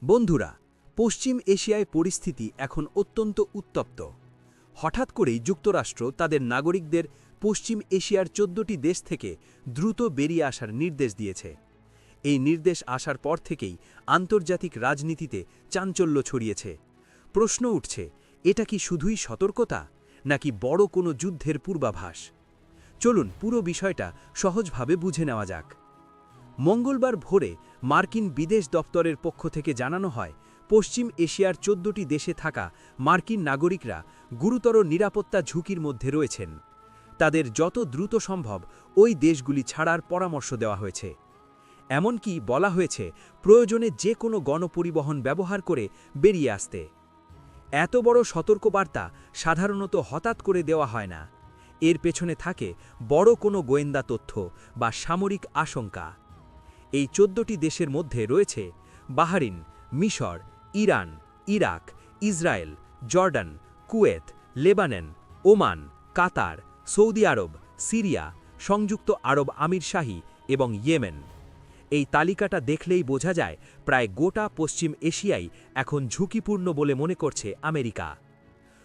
বন্ধুরা, পশ্চিম এশিয়ায় পরিস্থিতি এখন অত্যন্ত উত্তপ্ত। হঠাৎ করেই যুক্তরাষ্ট্র তাদের নাগরিকদের পশ্চিম এশিয়ার ১৪টি দেশ থেকে দ্রুত বেরিয়ে আসার নির্দেশ দিয়েছে। এই নির্দেশ আসার পর থেকেই আন্তর্জাতিক রাজনীতিতে চাঞ্চল্য ছড়িয়েছে। প্রশ্ন উঠছে, এটা কি শুধুই সতর্কতা, নাকি বড় কোনো যুদ্ধের পূর্বাভাস? চলুন পুরো বিষয়টা সহজভাবে বুঝে নেওয়া যাক। মঙ্গলবার ভোরে মার্কিন বিদেশ দপ্তরের পক্ষ থেকে জানানো হয়, পশ্চিম এশিয়ার ১৪টি দেশে থাকা মার্কিন নাগরিকরা গুরুতর নিরাপত্তা ঝুঁকির মধ্যে রয়েছেন। তাদের যত দ্রুত সম্ভব ওই দেশগুলি ছাড়ার পরামর্শ দেওয়া হয়েছে। এমনকি বলা হয়েছে প্রয়োজনে যে কোনো গণপরিবহন ব্যবহার করে বেরিয়ে আসতে। এত বড় সতর্কবার্তা সাধারণত হঠাৎ করে দেওয়া হয় না। এর পেছনে থাকে বড় কোনো গোয়েন্দা তথ্য বা সামরিক আশঙ্কা। এই ১৪টি দেশের মধ্যে রয়েছে বাহরিন, মিশর, Iran, Iraq, Israel, Jordan, Kuwait, Lebanon, Oman, Qatar, Saudi Arab, Syria, সংযুক্ত আরব আমিরশাহী এবং ইয়েমেন। এই তালিকাটা দেখলেই বোঝা যায় প্রায় গোটা পশ্চিম এশিয়াই এখন ঝুঁকিপূর্ণ বলে মনে করছে আমেরিকা।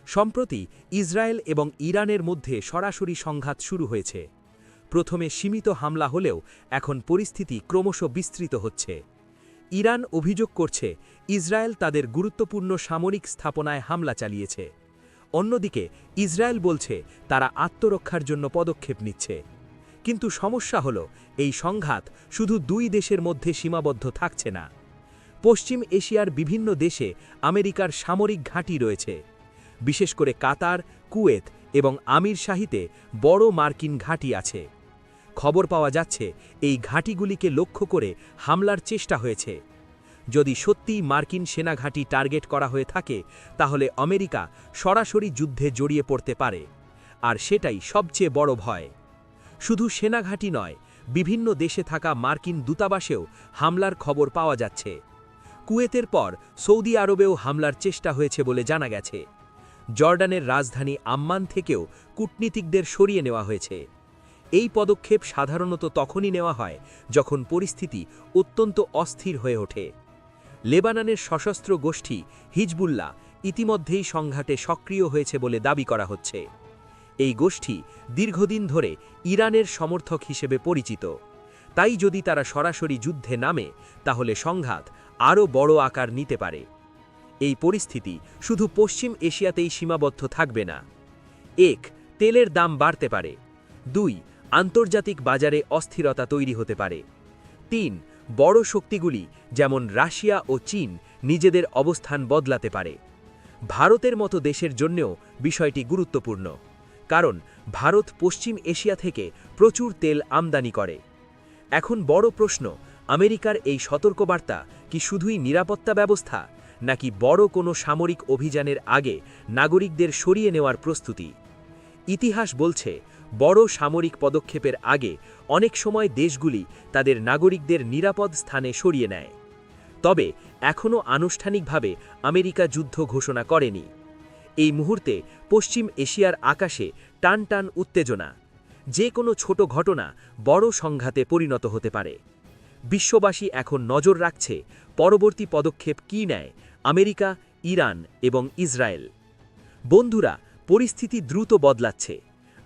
সম্প্রতি ইসরায়েল এবং ইরানের মধ্যে সরাসরি সংঘাত শুরু হয়েছে। প্রথমে সীমিত হামলা হলেও এখন পরিস্থিতি ক্রমশ বিস্তৃত হচ্ছে। ইরান অভিযোগ করছে ইসরায়েল তাদের গুরুত্বপূর্ণ সামরিক স্থাপনায় হামলা চালিয়েছে। অন্যদিকে ইসরায়েল বলছে তারা আত্মরক্ষার জন্য পদক্ষেপ নিচ্ছে। কিন্তু সমস্যা হল, এই সংঘাত শুধু দুই দেশের মধ্যে সীমাবদ্ধ থাকছে না। পশ্চিম এশিয়ার বিভিন্ন দেশে আমেরিকার সামরিক ঘাঁটি রয়েছে। বিশেষ করে কাতার, কুয়েত এবং আমিরশাহীতে বড় মার্কিন ঘাঁটি আছে। খবর পাওয়া যাচ্ছে এই ঘাঁটিগুলিকে লক্ষ্য করে হামলার চেষ্টা হয়েছে। যদি সত্যিই মার্কিন সেনাঘাঁটি টার্গেট করা হয়ে থাকে, তাহলে আমেরিকা সরাসরি যুদ্ধে জড়িয়ে পড়তে পারে। আর সেটাই সবচেয়ে বড় ভয়। শুধু সেনাঘাঁটি নয়, বিভিন্ন দেশে থাকা মার্কিন দূতাবাসেও হামলার খবর পাওয়া যাচ্ছে। কুয়েতের পর সৌদি আরবেও হামলার চেষ্টা হয়েছে বলে জানা গেছে। জর্ডানের রাজধানী আম্মান থেকেও কূটনীতিকদের সরিয়ে নেওয়া হয়েছে। এই পদক্ষেপ সাধারণত তখনই নেওয়া হয় যখন পরিস্থিতি অত্যন্ত অস্থির হয়ে ওঠে। লেবাননের সশস্ত্র গোষ্ঠী হিজবুল্লাহ ইতিমধ্যেই সংঘাতে সক্রিয় হয়েছে বলে দাবি করা হচ্ছে। এই গোষ্ঠী দীর্ঘদিন ধরে ইরানের সমর্থক হিসেবে পরিচিত। তাই যদি তারা সরাসরি যুদ্ধে নামে, তাহলে সংঘাত আরও বড় আকার নিতে পারে। এই পরিস্থিতি শুধু পশ্চিম এশিয়াতেই সীমাবদ্ধ থাকবে না। ১. তেলের দাম বাড়তে পারে। ২. আন্তর্জাতিক বাজারে অস্থিরতা তৈরি হতে পারে। ৩. বড় শক্তিগুলি যেমন রাশিয়া ও চীন নিজেদের অবস্থান বদলাতে পারে। ভারতের মতো দেশের জন্যও বিষয়টি গুরুত্বপূর্ণ, কারণ ভারত পশ্চিম এশিয়া থেকে প্রচুর তেল আমদানি করে। এখন বড় প্রশ্ন, আমেরিকার এই সতর্কবার্তা কি শুধুই নিরাপত্তা ব্যবস্থা, নাকি বড় কোনো সামরিক অভিযানের আগে নাগরিকদের সরিয়ে নেওয়ার প্রস্তুতি? ইতিহাস বলছে, বড় সামরিক পদক্ষেপের আগে অনেক সময় দেশগুলি তাদের নাগরিকদের নিরাপদ স্থানে সরিয়ে নেয়। তবে এখনও আনুষ্ঠানিকভাবে আমেরিকা যুদ্ধ ঘোষণা করেনি। এই মুহূর্তে পশ্চিম এশিয়ার আকাশে টান টান উত্তেজনা। যে কোনো ছোট ঘটনা বড় সংঘাতে পরিণত হতে পারে। বিশ্ববাসী এখন নজর রাখছে পরবর্তী পদক্ষেপ কী নেয় আমেরিকা, ইরান এবং ইসরায়েল। বন্ধুরা, পরিস্থিতি দ্রুত বদলাচ্ছে।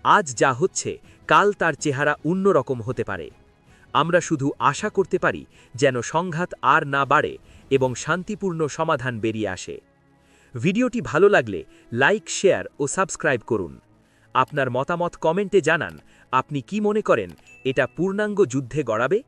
আজ যা হচ্ছে, কাল তার চেহারা অন্যরকম হতে পারে। আমরা শুধু আশা করতে পারি যেন সংঘাত আর না বাড়ে এবং শান্তিপূর্ণ সমাধান বেরিয়ে আসে। ভিডিওটি ভালো লাগলে লাইক, শেয়ার ও সাবস্ক্রাইব করুন। আপনার মতামত কমেন্টে জানান। আপনি কি মনে করেন, এটা পূর্ণাঙ্গ যুদ্ধে গড়াবে?